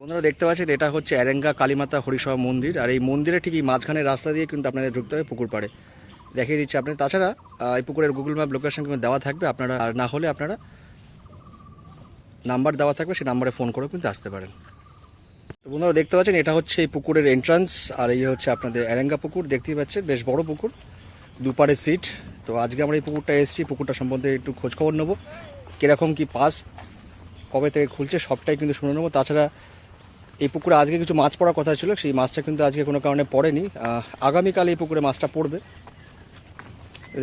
বন্ধুরা দেখতে পাচ্ছেন এটা হচ্ছে এরেঙ্গা কালীমাতা হরিসভা মন্দির। আর এই মন্দিরে ঠিক এই মাঝখানের রাস্তা দিয়ে কিন্তু আপনাদের ঢুকতে হবে পুকুর পাড়ে। দেখিয়ে দিচ্ছি আপনি। তাছাড়া এই পুকুরের গুগল ম্যাপ লোকেশন কিন্তু দেওয়া থাকবে, আপনারা আর না হলে আপনারা নাম্বার দেওয়া থাকবে, সেই নাম্বারে ফোন করেও কিন্তু আসতে পারেন। তো বন্ধুরা দেখতে পাচ্ছেন এটা হচ্ছে এই পুকুরের এন্ট্রান্স। আর এই হচ্ছে আপনাদের এরেঙ্গা পুকুর, দেখতেই পাচ্ছেন বেশ বড় পুকুর, দুপারে সিট। তো আজকে আমরা এই পুকুরটা এসেছি, পুকুরটা সম্বন্ধে একটু খোঁজখবর নেবো, কীরকম কী পাস, কবে থেকে খুলছে সবটাই কিন্তু শুনে নেবো। তাছাড়া এই পুকুরে আজকে কিছু মাছ পড়ার কথা ছিল, সেই মাছটা কিন্তু আজকে কোনো কারণে পড়েনি। আগামীকাল এই পুকুরে মাছটা পড়বে।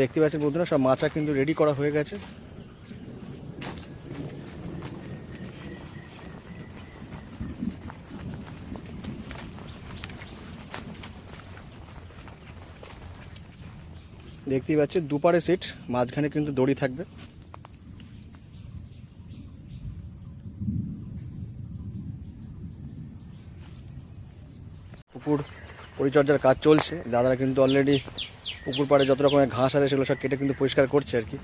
দেখতে পাচ্ছেন বন্ধুরা সব মাছা কিন্তু রেডি করা হয়ে গেছে। দেখতেই পাচ্ছেন দুপারে সিট, মাঝখানে কিন্তু দড়ি থাকবে। পুকুর পরিচর্যার কাজ চলছে, দাদারা কিন্তু অলরেডি পুকুর পাড়ে যত রকমের ঘাস আছে সেগুলো সব কেটে কিন্তু পরিষ্কার করছে আর কি।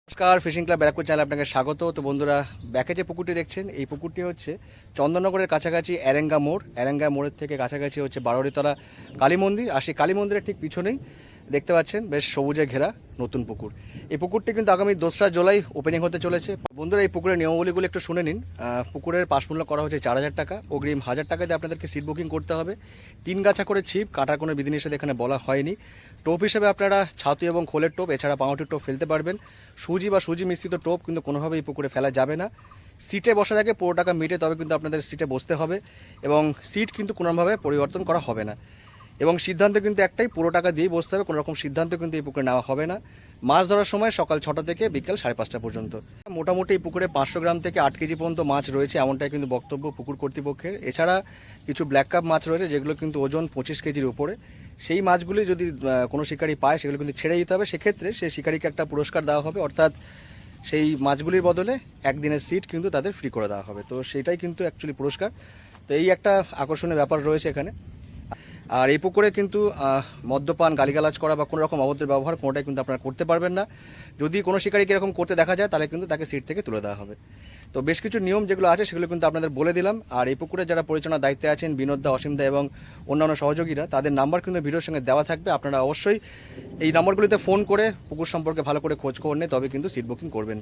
নমস্কার, ফিশিং ক্লাব ব্যারাকপুর চ্যানেলে আপনাকে স্বাগত। তো বন্ধুরা, ব্যাকে যে পুকুরটি দেখছেন এই পুকুরটি হচ্ছে চন্দননগরের কাছাকাছি এরেঙ্গা মোড়। এরেঙ্গা মোড়ের থেকে কাছাকাছি হচ্ছে বারোয়ারিতলা কালী মন্দির। আর সেই কালী মন্দিরের ঠিক পিছনেই দেখতে পাচ্ছেন বেশ সবুজে ঘেরা নতুন পুকুর। এই পুকুরটি কিন্তু আগামী 2রা জুলাই ওপেনিং হতে চলেছে। বন্ধুরা এই পুকুরের নিয়মাবলীগুলো একটু শুনে নিন। পুকুরের পাশ মূল্য করা হচ্ছে 4000 টাকা, অগ্রিম 1000 টাকা দিয়ে আপনাদেরকে সিট বুকিং করতে হবে। 3 গাছা করে ছিপ, কাটার কোনো বিধিনিষেধ এখানে বলা হয়নি। টোপ হিসেবে আপনারা ছাতু এবং খোলের টোপ, এছাড়া পাউরুটির টোপ ফেলতে পারবেন। সুজি বা সুজি মিশ্রিত টোপ কিন্তু কোনোভাবেই এই পুকুরে ফেলা যাবে না। সিটে বসার আগে 15 টাকা মিটে তবে কিন্তু আপনাদের সিটে বসতে হবে, এবং সিট কিন্তু কোনোভাবে পরিবর্তন করা হবে না। এবং সিদ্ধান্ত কিন্তু একটাই, 15 টাকা দিয়েই বসতে হবে, কোনো রকম সিদ্ধান্ত কিন্তু এই পুকুরে নেওয়া হবে না। মাছ ধরার সময় সকাল 6টা থেকে বিকেল 5:30 পর্যন্ত। মোটামুটি এই পুকুরে 500 গ্রাম থেকে 8 কেজি পর্যন্ত মাছ রয়েছে, এমনটাই কিন্তু বক্তব্য পুকুর কর্তৃপক্ষের। এছাড়া কিছু ব্ল্যাক কাপ মাছ রয়েছে যেগুলো কিন্তু ওজন 25 কেজির উপরে। সেই মাছগুলি যদি কোনো শিকারি পায় সেগুলো কিন্তু ছেড়ে দিতে হবে। সেক্ষেত্রে সেই শিকারিকে একটা পুরস্কার দেওয়া হবে, অর্থাৎ সেই মাছগুলির বদলে একদিনের সিট কিন্তু তাদের ফ্রি করে দেওয়া হবে। তো সেটাই কিন্তু অ্যাকচুয়ালি পুরস্কার। তো এই একটা আকর্ষণীয় ব্যাপার রয়েছে এখানে। আর এই পুকুরে কিন্তু মদ্যপান, গালিগালাজ করা বা কোনো রকম অভদ্র ব্যবহার কোনোটাই কিন্তু আপনারা করতে পারবেন না। যদি কোনো শিকারীকে এরকম করতে দেখা যায় তাহলে কিন্তু তাকে সিট থেকে তুলে দেওয়া হবে। তো বেশ কিছু নিয়ম যেগুলো আছে সেগুলো কিন্তু আপনাদের বলে দিলাম। আর এই পুকুরে যারা পরিচালনার দায়িত্বে আছেন, বিনোদদা, অসীমদা এবং অন্যান্য সহযোগীরা, তাদের নাম্বার কিন্তু ভিডিওর সঙ্গে দেওয়া থাকবে। আপনারা অবশ্যই এই নাম্বারগুলিতে ফোন করে পুকুর সম্পর্কে ভালো করে খোঁজ খবর নিয়ে তবে কিন্তু সিট বুকিং করবেন।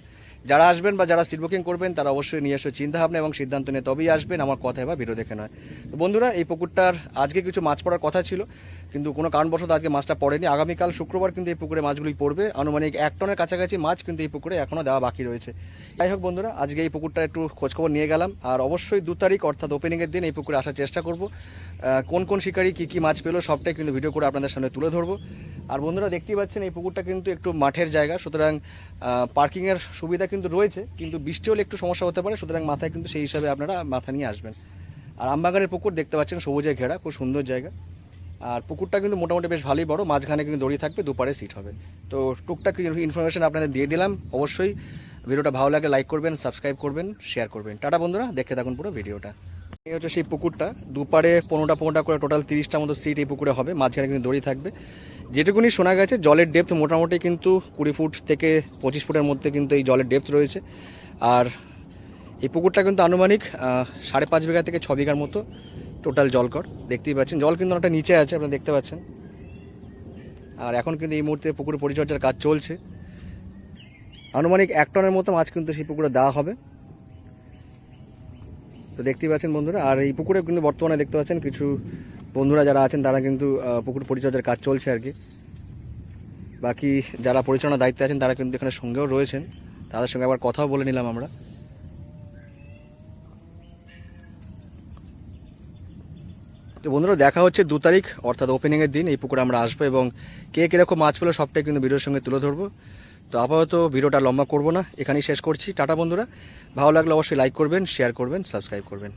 যারা আসবেন বা যারা সিট বুকিং করবেন তারা অবশ্যই নিয়ে এসে চিন্তাভাবনা এবং সিদ্ধান্ত নিয়ে তবেই আসবেন, আমার কথা বা ভিডিও দেখে নয়। তো বন্ধুরা, এই পুকুরটার আজকে কিছু মাছ পড়ার কথা ছিল, কিন্তু কোনো কারণবশত আজকে মাছটা পড়েনি। আগামীকাল শুক্রবার কিন্তু এই পুকুরে মাছগুলি পড়বে। আনুমানিক 1 টনের কাছাকাছি মাছ কিন্তু এই পুকুরে এখনও দেওয়া বাকি রয়েছে। যাই হোক বন্ধুরা, আজকে এই পুকুরটা একটু খোঁজখবর নিয়ে গেলাম। আর অবশ্যই 2 তারিখ অর্থাৎ ওপেনিংয়ের দিন এই পুকুরে আসার চেষ্টা করব। কোন কোন শিকারি কী কী মাছ পেলো সবটাই কিন্তু ভিডিও করে আপনাদের সামনে তুলে ধরবো। আর বন্ধুরা দেখতেই পাচ্ছেন এই পুকুরটা কিন্তু একটু মাঠের জায়গা, সুতরাং পার্কিংয়ের সুবিধা কিন্তু রয়েছে, কিন্তু বৃষ্টি হলে একটু সমস্যা হতে পারে, সুতরাং মাথায় কিন্তু সেই হিসাবে আপনারা মাথা নিয়ে আসবেন। আর আমবাগানের পুকুর দেখতে পাচ্ছেন সবুজে ঘেরা, খুব সুন্দর জায়গা। আর পুকুরটা কিন্তু মোটামুটি বেশ ভালোই বড়, মাঝখানে কিন্তু দড়ি থাকবে, দুপারে সিট হবে। তো টুকটাক ইনফরমেশন আপনাদের দিয়ে দিলাম। অবশ্যই ভিডিওটা ভালো লাগলে লাইক করবেন, সাবস্ক্রাইব করবেন, শেয়ার করবেন। টাটা বন্ধুরা, দেখে থাকুন পুরো ভিডিওটা। এই হচ্ছে সেই পুকুরটা, দুপারে 15টা করে টোটাল 30টা মতো সিট এই পুকুরে হবে, মাঝখানে কিন্তু দড়ি থাকবে। যেটুকুনি শোনা গেছে জলের ডেপথ মোটামুটি কিন্তু 20 ফুট থেকে 25 ফুটের মধ্যে কিন্তু এই জলের ডেপথ রয়েছে। আর এই পুকুরটা কিন্তু আনুমানিক 5.5 বিঘা থেকে 6 বিঘার মতো টোটাল জলকর। দেখতেই পাচ্ছেন জল কিন্তু অনেকটা নিচে আছে, আপনারা দেখতে পাচ্ছেন। আর এখন কিন্তু এই মুহূর্তে পুকুরে পরিচর্যার কাজ চলছে। আনুমানিক 1 টনের মতো মাছ কিন্তু সেই পুকুরে দেওয়া হবে। তো দেখতেই পাচ্ছেন বন্ধুরা। আর এই পুকুরে কিন্তু বর্তমানে দেখতে পাচ্ছেন কিছু বন্ধুরা যারা আছেন তারা কিন্তু পুকুর পরিচর্যার কাজ চলছে আর কি। বাকি যারা পরিচালনার দায়িত্বে আছেন তারা কিন্তু এখানে সঙ্গেও রয়েছেন, তাদের সঙ্গে আবার কথাও বলে নিলাম আমরা। তো বন্ধুরা দেখা হচ্ছে 2 তারিখ অর্থাৎ ওপেনিংয়ের দিন এই পুকুরে আমরা আসবো, এবং কে কীরকম মাছ পেলো সবটাই কিন্তু ভিডিওর সঙ্গে তুলে ধরবো। তো আপাতত ভিডিওটা লম্বা করব না, এখানেই শেষ করছি। টাটা বন্ধুরা, ভালো লাগলে অবশ্যই লাইক করবেন, শেয়ার করবেন, সাবস্ক্রাইব করবেন।